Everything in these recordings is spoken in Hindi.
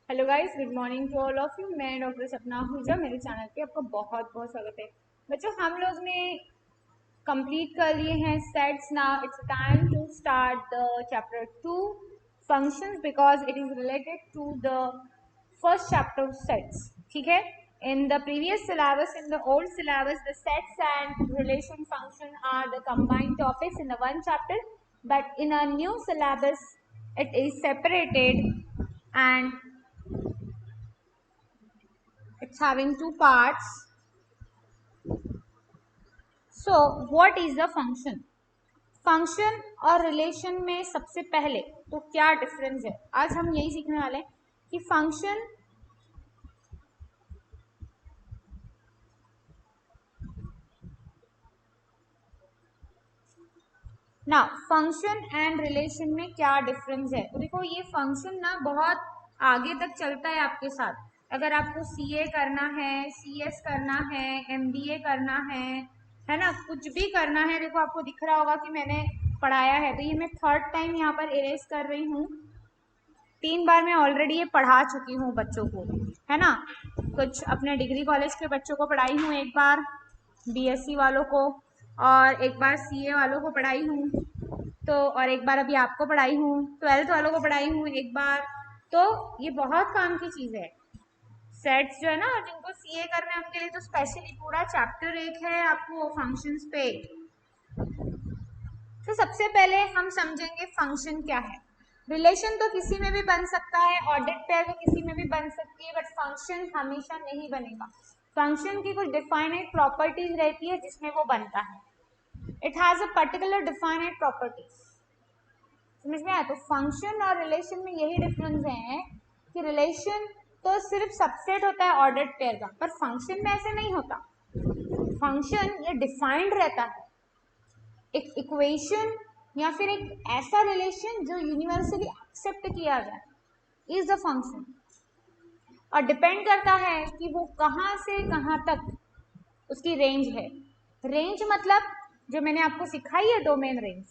Hello guys, good morning to all of you. मैं डॉक्टर सपना आहूजा, मेरे चैनल पे आपका बहुत बहुत स्वागत है। बच्चों, हम लोग ने कंप्लीट कर लिए हैं sets. Now it's time to start the chapter 2 functions because it is related to the first chapter sets. ठीक है, in the previous syllabus, in the old syllabus, the sets and relation function are the combined topics in the one chapter, but in a new syllabus it is separated and it's having two parts. So what is the function? Function और रिलेशन में सबसे पहले तो क्या डिफरेंस है, आज हम यही सीखने वाले हैं कि फंक्शन ना फंक्शन एंड रिलेशन में क्या डिफरेंस है। तो देखो, ये फंक्शन ना बहुत आगे तक चलता है आपके साथ। अगर आपको सीए करना है, सीएस करना है, एमबीए करना है ना, कुछ भी करना है। देखो, आपको दिख रहा होगा कि मैंने पढ़ाया है, तो ये मैं थर्ड टाइम यहाँ पर इरेज कर रही हूँ। 3 बार मैं ऑलरेडी ये पढ़ा चुकी हूँ बच्चों को, है ना। कुछ अपने डिग्री कॉलेज के बच्चों को पढ़ाई हूँ, एक बार बीएससी वालों को, और एक बार सीए वालों को पढ़ाई हूँ, तो और एक बार अभी आपको पढ़ाई हूँ, 12th वालों को पढ़ाई हूँ एक बार। तो ये बहुत काम की चीज है। सेट्स जो है ना, जिनको सीए करना है उनके लिए तो स्पेशली पूरा चैप्टर एक है आपको फंक्शंस पे। तो सबसे पहले हम समझेंगे फंक्शन क्या है। रिलेशन तो किसी में भी बन सकता है, ऑर्डर पेयर तो किसी में भी बन सकती है, बट फंक्शन हमेशा नहीं बनेगा। फंक्शन की कुछ डिफाइनेट प्रॉपर्टीज रहती है जिसमें वो बनता है। It has a particular definite properties. समझ में आया? तो फंक्शन और रिलेशन में यही डिफरेंस है कि रिलेशन तो सिर्फ सबसेट होता है ऑर्डर्ड पेयर का, पर फंक्शन में ऐसे नहीं होता। फंक्शन ये डिफाइंड रहता है, एक इक्वेशन या फिर एक ऐसा रिलेशन जो यूनिवर्सली एक्सेप्ट किया जाए, इज द फंक्शन। और डिपेंड करता है कि वो कहाँ से कहाँ तक उसकी रेंज है। रेंज मतलब जो मैंने आपको सिखाई है, डोमेन रेंज।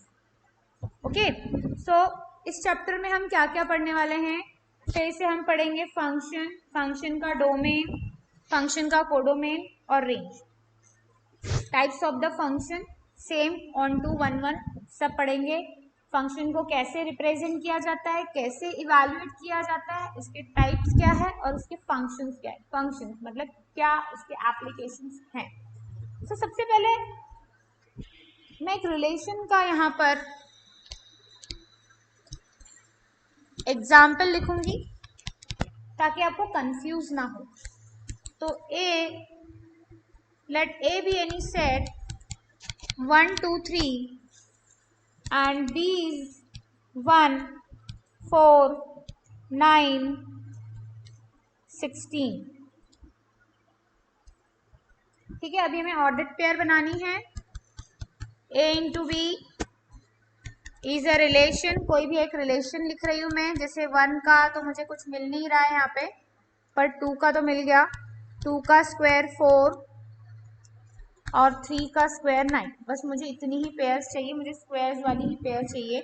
ओके, सो इस चैप्टर में हम क्या क्या पढ़ने वाले हैं। फिर से हम पढ़ेंगे फंक्शन, फंक्शन का डोमेन, फंक्शन का कोडोमेन और range. Types of the function same 1 to 1 सब पढ़ेंगे। फंक्शन को कैसे रिप्रेजेंट किया जाता है, कैसे इवैल्यूएट किया जाता है, उसके टाइप्स क्या है और उसके फंक्शंस क्या है। फंक्शंस मतलब क्या उसके एप्लीकेशंस हैं। तो सबसे पहले मैं एक रिलेशन का यहाँ पर एग्जाम्पल लिखूंगी ताकि आपको कंफ्यूज ना हो। तो let A B any set 1 2 3 and B is 1 4 9 16। ठीक है, अभी हमें ऑर्डर्ड पेयर बनानी है। A into B is a relation, कोई भी एक रिलेशन लिख रही हूं मैं। जैसे 1 का तो मुझे कुछ मिल नहीं रहा है यहाँ पे, पर 2 का तो मिल गया। 2 का स्क्वायर 4 और 3 का स्क्वायर 9। बस मुझे इतनी ही पेयर्स चाहिए, मुझे स्क्वायर्स वाली ही पेयर चाहिए।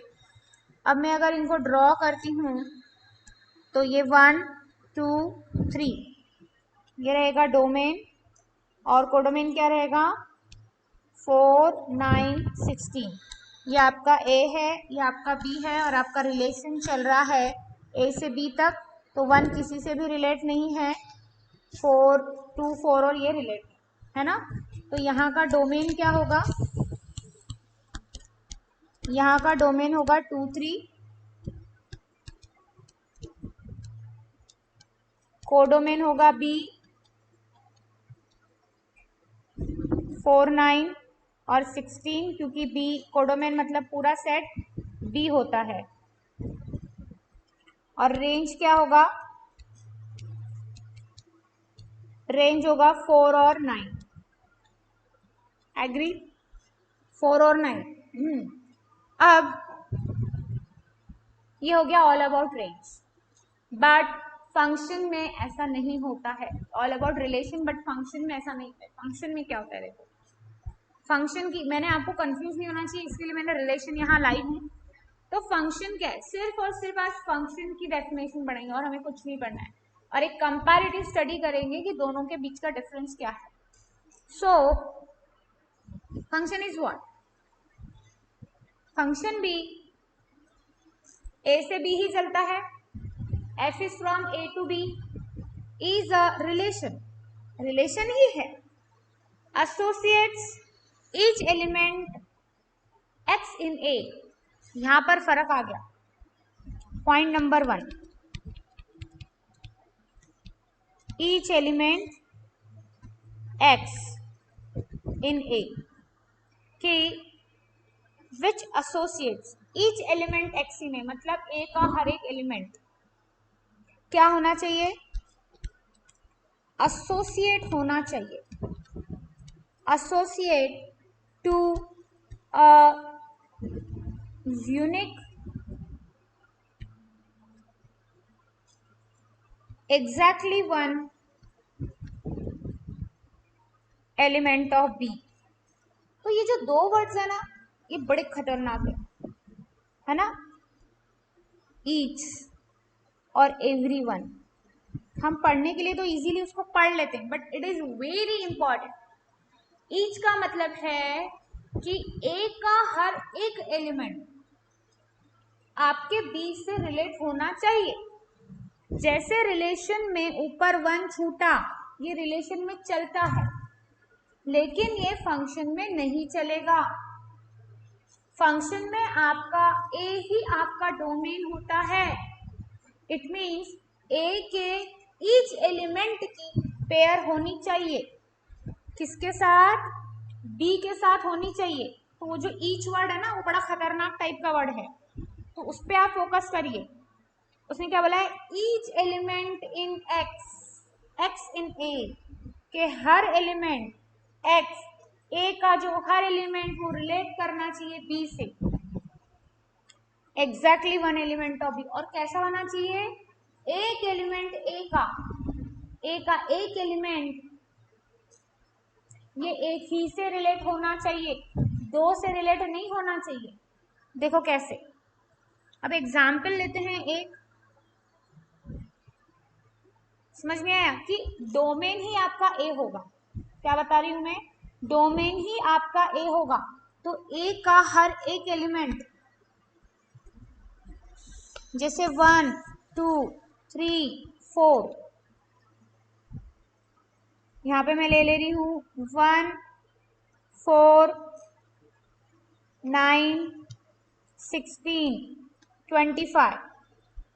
अब मैं अगर इनको ड्रॉ करती हूँ तो ये 1 2 3 ये रहेगा डोमेन, और कोडोमेन क्या रहेगा 4 9 16। ये आपका ए है, ये आपका बी है, और आपका रिलेशन चल रहा है ए से बी तक। तो 1 किसी से भी रिलेट नहीं है, 4 2 4 और ये रिलेट है ना। तो यहाँ का डोमेन क्या होगा, यहाँ का डोमेन होगा 2 3, कोडोमेन होगा बी 4 9 और 16, क्योंकि बी कोडोमेन मतलब पूरा सेट बी होता है। और रेंज क्या होगा, रेंज होगा 4 और 9। एग्री, 4 और 9। अब ये हो गया all about range, but function में ऐसा नहीं होता है। All about relation, but function में ऐसा नहीं है। फंक्शन में क्या होता है, देखो फंक्शन की, मैंने आपको कंफ्यूज नहीं होना चाहिए इसके लिए मैंने रिलेशन यहाँ लाई हूँ। तो फंक्शन क्या है, सिर्फ और सिर्फ आज फंक्शन की डेफिनेशन पढ़ेंगे और हमें कुछ नहीं पढ़ना है। और एक कंपैरेटिव स्टडी करेंगे कि दोनों के बीच का डिफरेंस क्या है. So function is what? Function भी ए से बी ही चलता है. F is from A to B is a relation, relation ही है. Associates each element X in A. यहां पर फर्क आ गया. Point number 1, each element X in A कि which associates each element X in A, मतलब ए का हर एक एलिमेंट क्या होना चाहिए? एसोसिएट होना चाहिए. Associate to a unique exactly one element of B. तो ये जो दो वर्ड्स है ना, ये बड़े खतरनाक है ना. ईच और एवरीवन हम पढ़ने के लिए तो इजीली उसको पढ़ लेते हैं, but it is very important. Each का मतलब है कि ए का हर एक एलिमेंट आपके बी से रिलेट होना चाहिए. जैसे रिलेशन में ऊपर 1 छूटा, ये रिलेशन में चलता है, लेकिन ये फंक्शन में नहीं चलेगा. फंक्शन में आपका ए ही आपका डोमेन होता है. इट मीन्स ए के ईच एलिमेंट की पेयर होनी चाहिए. किसके साथ? बी के साथ होनी चाहिए. तो वो जो ईच वर्ड है ना, वो बड़ा खतरनाक टाइप का वर्ड है, तो उस पर आप फोकस करिए. उसने क्या बोला है? Each element in X, X in A के हर एलिमेंट एक्स, ए का जो हर एलिमेंट वो रिलेट करना चाहिए बी से. Exactly one element of B. और कैसा होना चाहिए? एक एलिमेंट ए का एक एलिमेंट ये एक ही से रिलेट होना चाहिए, दो से रिलेट नहीं होना चाहिए. देखो कैसे. अब एग्जाम्पल लेते हैं एक. समझ में आया कि डोमेन ही आपका ए होगा. क्या बता रही हूं मैं? डोमेन ही आपका ए होगा. तो ए का हर एक एलिमेंट, जैसे 1 2 3 4, यहां पे मैं ले रही हूं 1 4 9 16 25.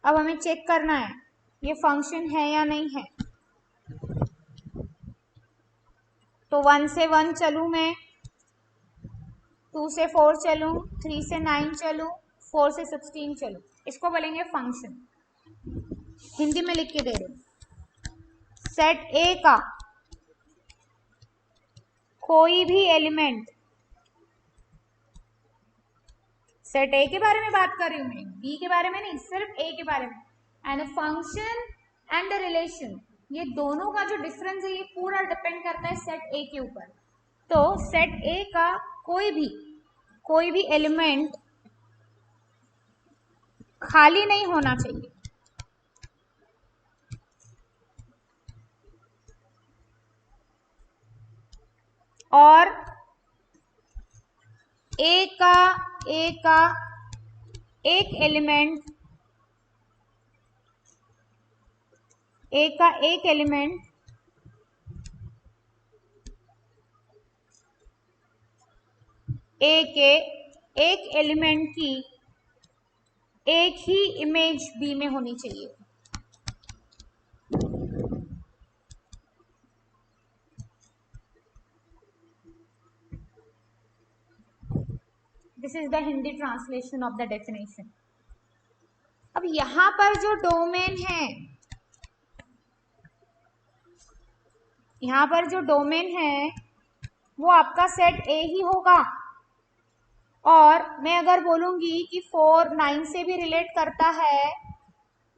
अब हमें चेक करना है ये फंक्शन है या नहीं है. तो 1 से 1 चलूं मैं, 2 से 4 चलूं, 3 से 9 चलूं, 4 से 16 चलूं. इसको बोलेंगे फंक्शन. हिंदी में लिख के दे रही. सेट ए का कोई भी एलिमेंट, सेट ए के बारे में बात कर रही हूं मैं, बी के बारे में नहीं, सिर्फ ए के बारे में. एंड फंक्शन एंड रिलेशन, ये दोनों का जो डिफरेंस है ये पूरा डिपेंड करता है सेट ए के ऊपर. तो सेट ए का कोई भी एलिमेंट खाली नहीं होना चाहिए. और ए का एक एलिमेंट, ए का एक एलिमेंट ए के एक एलिमेंट की एक ही इमेज बी में होनी चाहिए. This is the Hindi translation of the definition. अब यहां पर जो डोमेन है, यहां पर जो डोमेन है वो आपका सेट ए ही होगा. और मैं अगर बोलूंगी कि 4 9 से भी रिलेट करता है,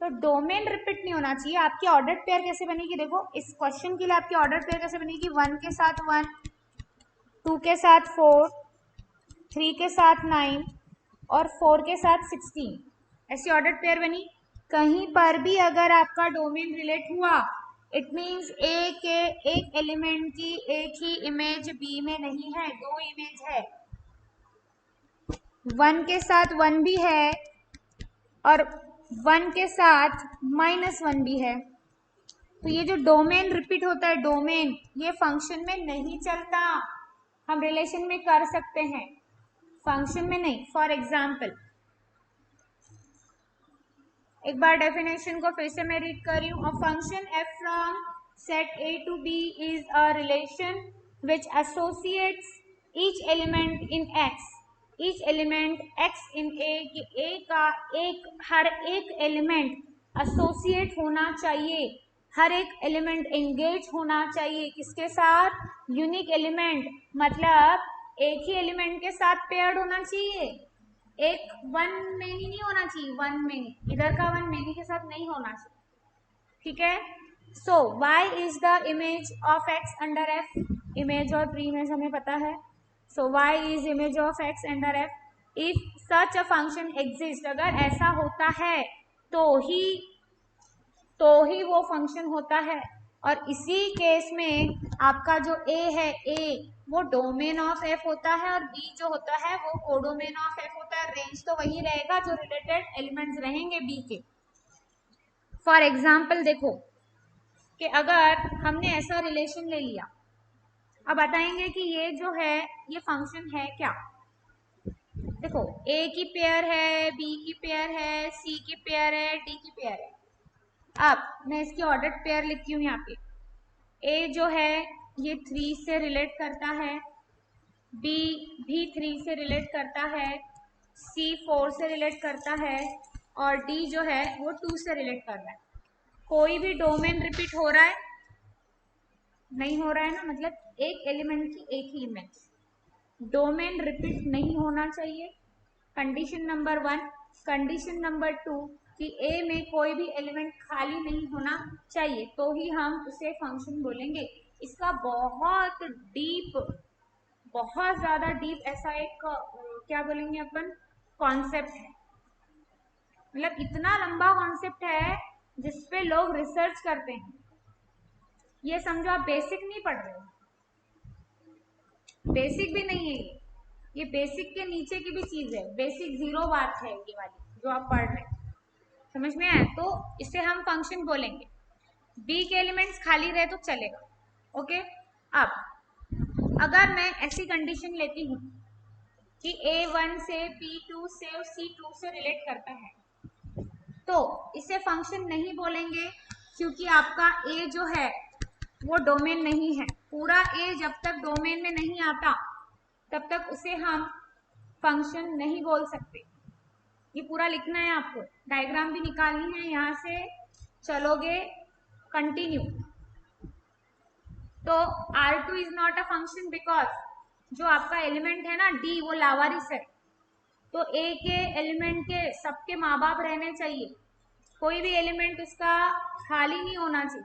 तो डोमेन रिपीट नहीं होना चाहिए. आपकी ऑर्डर पेयर कैसे बनेगी? देखो इस क्वेश्चन के लिए आपकी ऑर्डर पेयर कैसे बनेगी? 1 के साथ 1, 2 के साथ 4, 3 के साथ 9 और 4 के साथ 16. ऐसी ऑर्डर पेयर बनी. कहीं पर भी अगर आपका डोमेन रिलेट हुआ, इट मीन्स ए के एक एलिमेंट की एक ही इमेज बी में नहीं है, दो इमेज है, 1 के साथ 1 भी है और 1 के साथ -1 भी है। तो ये जो डोमेन रिपीट होता है, डोमेन, ये फंक्शन में नहीं चलता। हम रिलेशन में कर सकते हैं, फंक्शन में नहीं। फॉर एग्जाम्पल, एक बार डेफिनेशन को फिर से मैं रीड कर रही हूँ। A function F from set A to B is a relation which associates each element in X, each element X in A, कि ए का हर एक एलिमेंट एसोसिएट होना चाहिए, हर एक एलिमेंट एंगेज होना चाहिए। किसके साथ? यूनिक एलिमेंट, मतलब एक ही एलिमेंट के साथ पेयर्ड होना चाहिए, एक वन मेनी नहीं होना चाहिए, वन मेनी, इधर का वन मेनी के साथ नहीं होना चाहिए, ठीक है। So Y is the image of X under F, image और प्री इमेज हमें पता है। So Y is image of X under F, if such a function exist, अगर ऐसा होता है तो ही वो फंक्शन होता है। और इसी केस में आपका जो ए है, ए वो डोमेन ऑफ एफ होता है और बी जो होता है वो कोडोमेन ऑफ एफ होता है। रेंज तो वही रहेगा जो रिलेटेड एलिमेंट्स रहेंगे बी के। फॉर एग्जाम्पल देखो कि अगर हमने ऐसा रिलेशन ले लिया, अब बताएंगे कि ये जो है ये फंक्शन है क्या। देखो ए की पेयर है, बी की पेयर है, सी की पेयर है, डी की पेयर है। अब मैं इसकी ऑर्डर पेयर लिखती हूँ यहाँ पे। ए जो है ये 3 से रिलेट करता है, बी भी 3 से रिलेट करता है, सी 4 से रिलेट करता है और डी जो है वो 2 से रिलेट कर रहा है। कोई भी डोमेन रिपीट हो रहा है? नहीं हो रहा है ना, मतलब एक एलिमेंट की एक ही इमेज। डोमेन रिपीट नहीं होना चाहिए, कंडीशन नंबर 1। कंडीशन नंबर 2 कि ए में कोई भी एलिमेंट खाली नहीं होना चाहिए, तो ही हम उसे फंक्शन बोलेंगे। इसका बहुत डीप, बहुत ज्यादा डीप ऐसा एक क्या बोलेंगे अपन, कॉन्सेप्ट है। मतलब इतना लंबा कॉन्सेप्ट है जिसपे लोग रिसर्च करते हैं। ये समझो आप बेसिक नहीं पढ़ रहे हो, बेसिक भी नहीं है ये बेसिक के नीचे की भी चीज है, बेसिक 0 बात है ये वाली जो आप पढ़ रहे हैं। समझ में आया? तो इसे हम फंक्शन बोलेंगे। बी के एलिमेंट्स खाली रहे तो चलेगा, ओके। अब अगर मैं ऐसी कंडीशन लेती हूँ कि A1 से B2 से और C2 से रिलेट करता है, तो इसे फंक्शन नहीं बोलेंगे, क्योंकि आपका A जो है वो डोमेन नहीं है। पूरा A जब तक डोमेन में नहीं आता तब तक उसे हम फंक्शन नहीं बोल सकते। ये पूरा लिखना है आपको, डायग्राम भी निकालनी है, यहाँ से चलोगे कंटिन्यू। तो R2 is not a function because जो आपका एलिमेंट है ना D वो लावारिस है, तो A के एलिमेंट के सबके माँ बाप रहने चाहिए, कोई भी एलिमेंट उसका खाली नहीं होना चाहिए।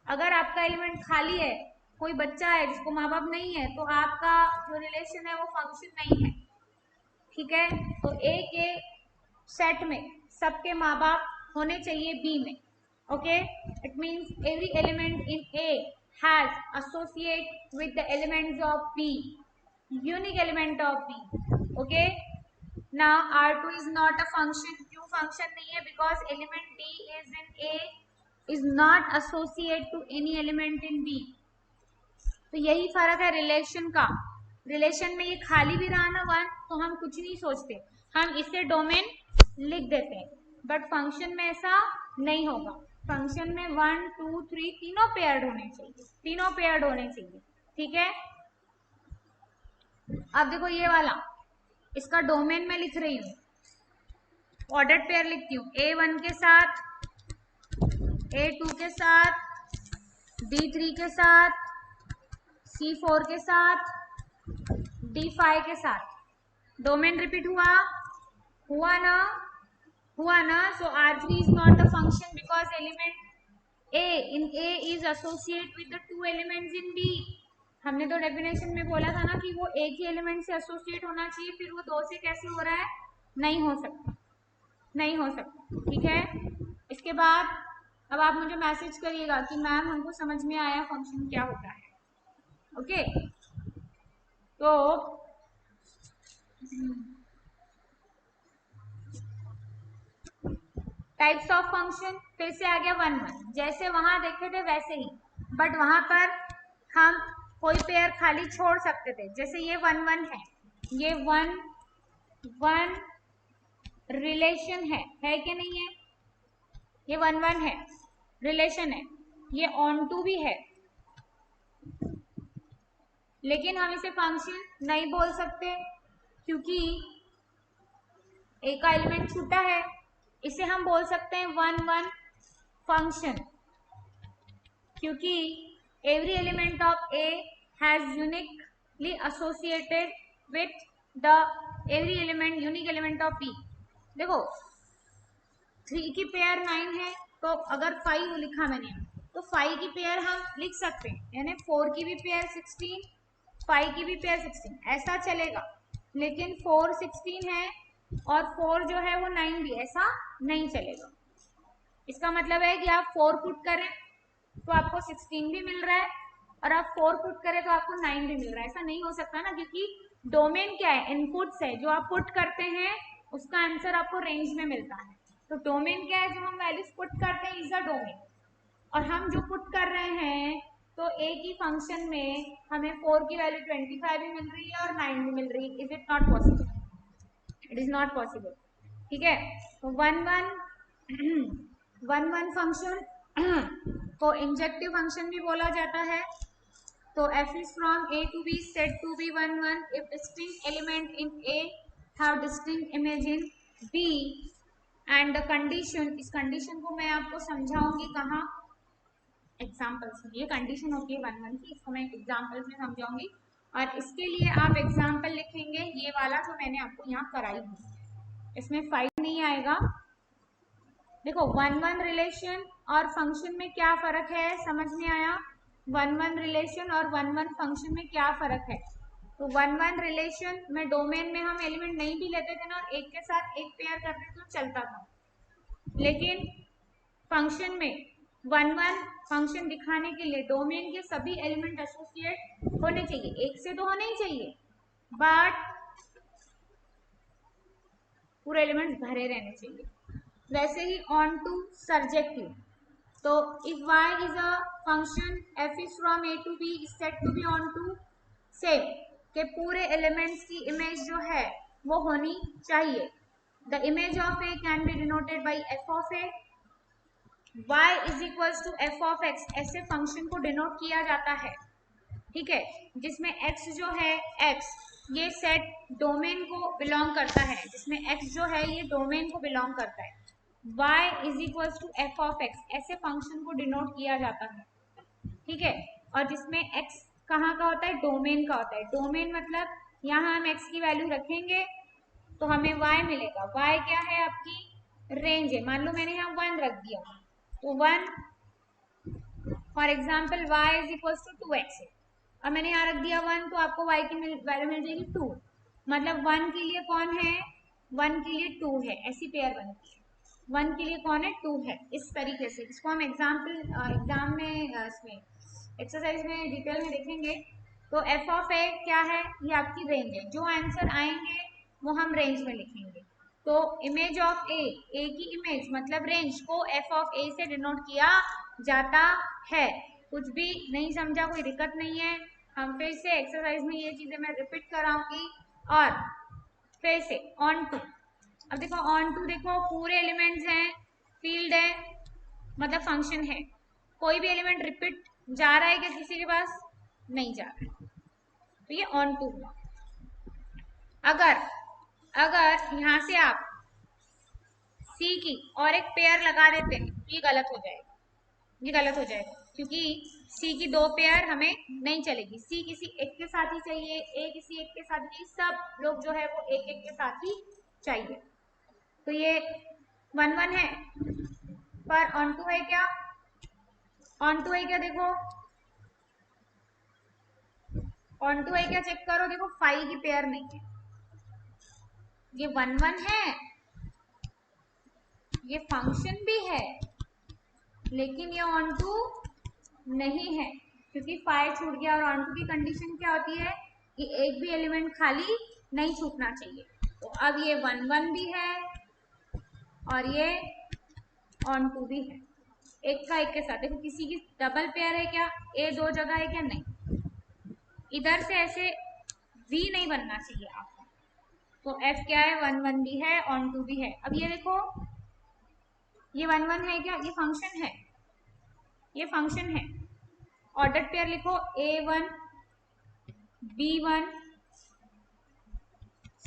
अगर आपका एलिमेंट खाली है, कोई बच्चा है जिसको माँ बाप नहीं है, तो आपका जो रिलेशन है वो फंक्शन नहीं है, ठीक है। तो A के सेट में सबके माँ बाप होने चाहिए B में, okay. It means every element in A has associate with the elements of B, unique element of B, okay. Now R2 is not a function, क्यों function नहीं है? Because element D is in A is not associate to any element in B। तो यही फर्क है रिलेशन का। रिलेशन में ये खाली भी रहा ना 1 तो हम कुछ नहीं सोचते, हम इसे डोमेन लिख देते हैं, बट फंक्शन में ऐसा नहीं होगा। फंक्शन में 1 2 3 तीनों पेयर्ड होने चाहिए, तीनों पेयर्ड होने चाहिए, ठीक है। अब देखो ये वाला, इसका डोमेन में लिख रही हूँ, ऑर्डर्ड पेयर लिखती हूँ, A1 के साथ, A2 के साथ, D3 के साथ, C4 के साथ, D5 के साथ। डोमेन रिपीट हुआ ना। सो R3 is not a function because element A in A is associate with the 2 elements in B। हमने तो डेफिनेशन में बोला था ना कि वो एक ही एलिमेंट से एसोसिएट होना चाहिए, फिर वो 2 से कैसे हो रहा है? नहीं हो सकता, नहीं हो सकता, ठीक है। इसके बाद अब आप मुझे मैसेज करिएगा कि मैम हमको समझ में आया फंक्शन क्या होता है। ओके, तो टाइप्स ऑफ फंक्शन फिर से आ गया 1 1, जैसे वहां देखे थे वैसे ही, बट वहां पर हम कोई पेयर खाली छोड़ सकते थे। जैसे ये 1 1 है, ये 1 1 रिलेशन है कि नहीं है? ये 1 1 है, रिलेशन है। ये ऑन टू भी है, लेकिन हम इसे फंक्शन नहीं बोल सकते क्योंकि ए का एलिमेंट छूटा है। इसे हम बोल सकते हैं 1 1 फंक्शन, क्योंकि every element of A has uniquely associated with the every element unique element of P. देखो 3 की पेयर 9 है, तो अगर 5 लिखा मैंने तो 5 की पेयर हम लिख सकते हैं, यानी 4 की भी पेयर 16, 5 की भी पेयर 16, ऐसा चलेगा। लेकिन 4 16 है और 4 जो है वो 9 भी, ऐसा नहीं चलेगा। इसका मतलब है कि आप 4 पुट करें तो आपको 16 भी मिल रहा है और आप 4 पुट करें तो आपको 9 भी मिल रहा है। ऐसा नहीं हो सकता ना, क्योंकि डोमेन क्या है? इनपुट्स है, जो आप पुट करते हैं उसका आंसर आपको रेंज में मिलता है। तो डोमेन क्या है? जो हम वैल्यूज पुट करते हैं इज अ डोमेन, और हम जो पुट कर रहे हैं तो ए की फंक्शन में हमें 4 की वैल्यू 25 भी मिल रही है और 9 भी मिल रही है। Is it not possible? It is not possible. ठीक है, तो 1 1 फंक्शन को इंजेक्टिव फंक्शन भी बोला जाता है। तो f is from a to b said to be 1 1 if distinct element in a have distinct image in b and the condition, इस कंडीशन को मैं आपको समझाऊंगी कहाँ? एग्जाम्पल्स में। ये कंडीशन होती है 1 1 की, इसको मैं एग्जाम्पल्स में समझाऊंगी, और इसके लिए आप एग्जाम्पल लिखेंगे ये वाला जो मैंने आपको यहाँ कराई है, इसमें 5 नहीं आएगा। देखो 1 1 रिलेशन और फंक्शन में क्या फर्क है, समझ में आया? 1 1 रिलेशन और 1 1 फंक्शन में क्या फर्क है? तो 1 1 रिलेशन में डोमेन में हम एलिमेंट नहीं भी लेते थे ना, और एक के साथ एक पेयर करते तो चलता था। लेकिन फंक्शन में 1 1 फंक्शन दिखाने के लिए डोमेन के सभी एलिमेंट एसोसिएट होने चाहिए, एक से तो होने ही चाहिए, बट पूरे एलिमेंट्स भरे रहने चाहिए। वैसे ही ऑन टू सर्जेक्टिव, तो if y is a function f is from a to b is said to be on to same, के पूरे एलिमेंट्स की इमेज जो है वो होनी चाहिए। The image of a can be denoted by f of a, y is equal to f of x, ऐसे फंक्शन को डिनोट किया जाता है। ठीक है, जिसमें x जो है x ये सेट डोमेन को बिलोंग करता है, जिसमें x जो है ये डोमेन को बिलोंग करता है। y is equal to f of x, ऐसे फंक्शन को डिनोट किया जाता है। ठीक है, और जिसमें x कहाँ का होता है? डोमेन का होता है। डोमेन मतलब यहाँ हम x की वैल्यू रखेंगे तो हमें y मिलेगा। y क्या है? आपकी रेंज है। मान लो मैंने यहाँ 1 रख दिया, तो 1 for example y is equal to 2x है, और मैंने यहाँ रख दिया 1, तो आपको y की वैल्यू मिल जाएगी 2। मतलब 1 के लिए कौन है? 1 के लिए 2 है, ऐसी पेयर बनती है। 1 के लिए कौन है? 2 है। इस तरीके से इसको हम एग्जाम में इसमें एक्सरसाइज में डिटेल में देखेंगे। तो f ऑफ a क्या है? ये आपकी रेंज है। जो आंसर आएंगे वो हम रेंज में लिखेंगे। तो इमेज ऑफ a, a की इमेज मतलब रेंज को f ऑफ a से डिनोट किया जाता है। कुछ भी नहीं समझा, कोई दिक्कत नहीं है, हम फिर से एक्सरसाइज में ये चीजें मैं रिपीट कराऊंगी। और फिर से ऑन टू, अब देखो ऑन टू, देखो पूरे एलिमेंट्स हैं, फील्ड है, मतलब फंक्शन है, कोई भी एलिमेंट रिपीट जा रहा है क्या किसी के पास? नहीं जा रहा है, तो ये ऑन टू हुआ। अगर यहां से आप C की और एक पेयर लगा देते हैं, ये गलत हो जाएगा, ये गलत हो जाएगा, क्योंकि C की 2 पेयर हमें नहीं चलेगी। C किसी एक के साथ ही चाहिए, A किसी एक के साथ ही, सब लोग जो है वो एक एक के साथ ही चाहिए। तो ये 1 1 है, पर ऑन टू है क्या? ऑन टू है क्या? देखो ऑन टू है क्या, चेक करो। देखो 5 की पेयर नहीं है, ये 1 1 है, ये फंक्शन भी है, लेकिन ये ऑन टू नहीं है क्योंकि 5 छूट गया। और ऑन टू की कंडीशन क्या होती है कि एक भी एलिमेंट खाली नहीं छूटना चाहिए। तो अब ये 1 1 भी है और ये ऑन टू भी है, एक का एक के साथ। देखो किसी की डबल पेयर है क्या, ए 2 जगह है क्या, नहीं। इधर से ऐसे वी नहीं बनना चाहिए आपका। तो एफ क्या है, 1 1 भी है, ऑन टू भी है। अब ये देखो ये 1 1 है क्या, ये फंक्शन है, ये फंक्शन है। ऑर्डर पेयर लिखो A1 B1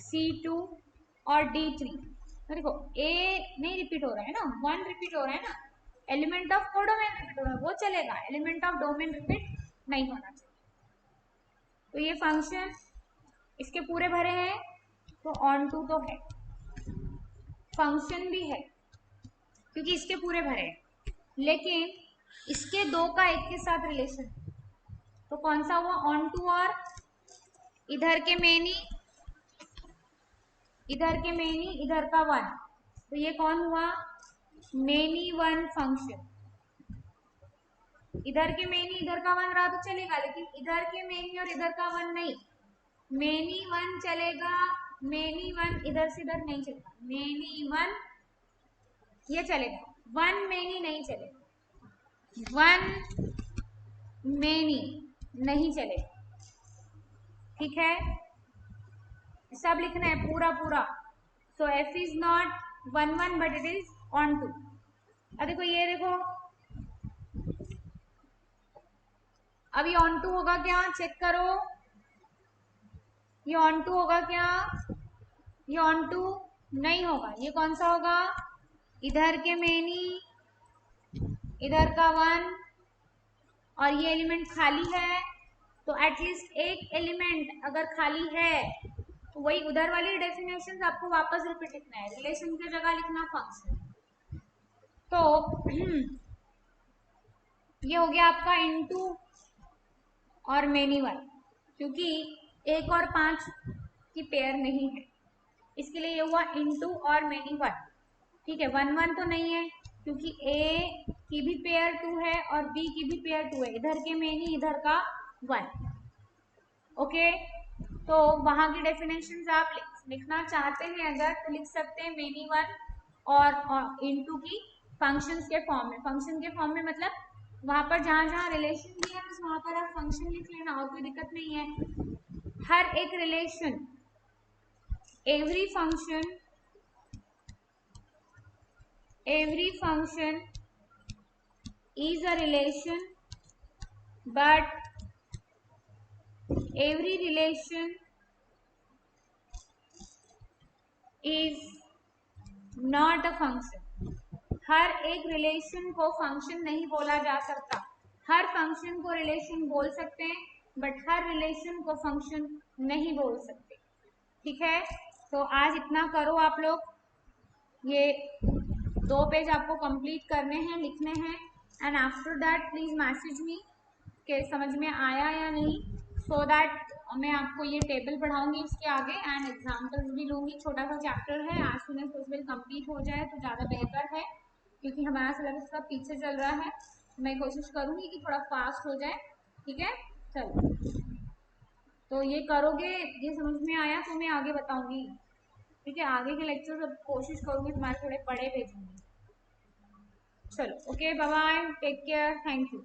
C2 और D3। तो देखो A नहीं रिपीट हो रहा है ना, 1 रिपीट हो रहा है ना, एलिमेंट ऑफ कोडोमेन रिपीट हो रहा है, वो चलेगा, एलिमेंट ऑफ डोमेन रिपीट नहीं होना चाहिए। तो ये फंक्शन इसके पूरे भरे हैं, तो ऑन टू तो है, फंक्शन भी है क्योंकि इसके पूरे भरे हैं, लेकिन इसके दो का एक के साथ रिलेशन, तो कौन सा हुआ, ऑन टू। और इधर के मेनी, इधर के मेनी, इधर का 1, तो ये कौन हुआ, मेनी 1 फंक्शन। इधर के मेनी इधर का 1 रहा तो चलेगा, लेकिन इधर के मेनी और इधर का 1 नहीं, मेनी 1 चलेगा, मेनी 1 इधर से इधर नहीं चलेगा, मेनी 1 ये चलेगा, 1 मेनी नहीं चलेगा, 1 मेनी नहीं चलेगा, ठीक है। सब लिखना है पूरा पूरा। So F is not 1 1 but it is onto. अब देखो ये देखो, अब ये ऑन टू होगा क्या, चेक करो, ये ऑन टू होगा क्या, ये ऑन टू नहीं होगा। ये कौन सा होगा, इधर के मेनी, इधर का 1 और ये एलिमेंट खाली है, तो एटलीस्ट एक एलिमेंट अगर खाली है तो वही उधर वाली डेफिनेशन आपको वापस रिपीट लिखना है, रिलेशन की जगह लिखना फंक्शन। तो ये हो गया आपका इनटू और मेनी 1, क्योंकि 1 और 5 की पेयर नहीं है, इसके लिए ये हुआ इनटू और मेनी 1, ठीक है। 1 1 तो नहीं है क्योंकि A की भी पेयर 2 है और B की भी पेयर 2 है, इधर के मेनी इधर का 1, ओके। तो वहां की डेफिनेशन आप लिखना चाहते हैं अगर तो लिख सकते हैं मेनी 1 और इनटू की फंक्शंस के फॉर्म में। फंक्शन के फॉर्म में मतलब वहां पर जहां जहां रिलेशन दिया है वहां पर आप फंक्शन लिख लेना, और कोई दिक्कत नहीं है। हर एक relation, every function is a relation, but every relation is not a function। हर एक रिलेशन को फंक्शन नहीं बोला जा सकता। हर फंक्शन को रिलेशन बोल सकते हैं बट हर रिलेशन को फंक्शन नहीं बोल सकते, ठीक है। तो आज इतना करो आप लोग, ये 2 पेज आपको कंप्लीट करने हैं, लिखने हैं, and after that please message me के समझ में आया या नहीं, सो दैट मैं आपको ये टेबल पढ़ाऊंगी इसके आगे एंड एग्जाम्पल्स भी लूंगी। छोटा सा चैप्टर है, आज सुन पॉसिबल कंप्लीट हो जाए तो ज़्यादा बेहतर है क्योंकि हमारा सिलेबस सब पीछे चल रहा है। मैं कोशिश करूंगी कि थोड़ा फास्ट हो जाए, ठीक है। चलो, तो ये करोगे, ये समझ में आया तो मैं आगे बताऊंगी, ठीक है। आगे के लेक्चर सब कोशिश करूंगी तुम्हारे थोड़े बड़े भेजूंगी। चलो, okay, bye bye, take care, thank you.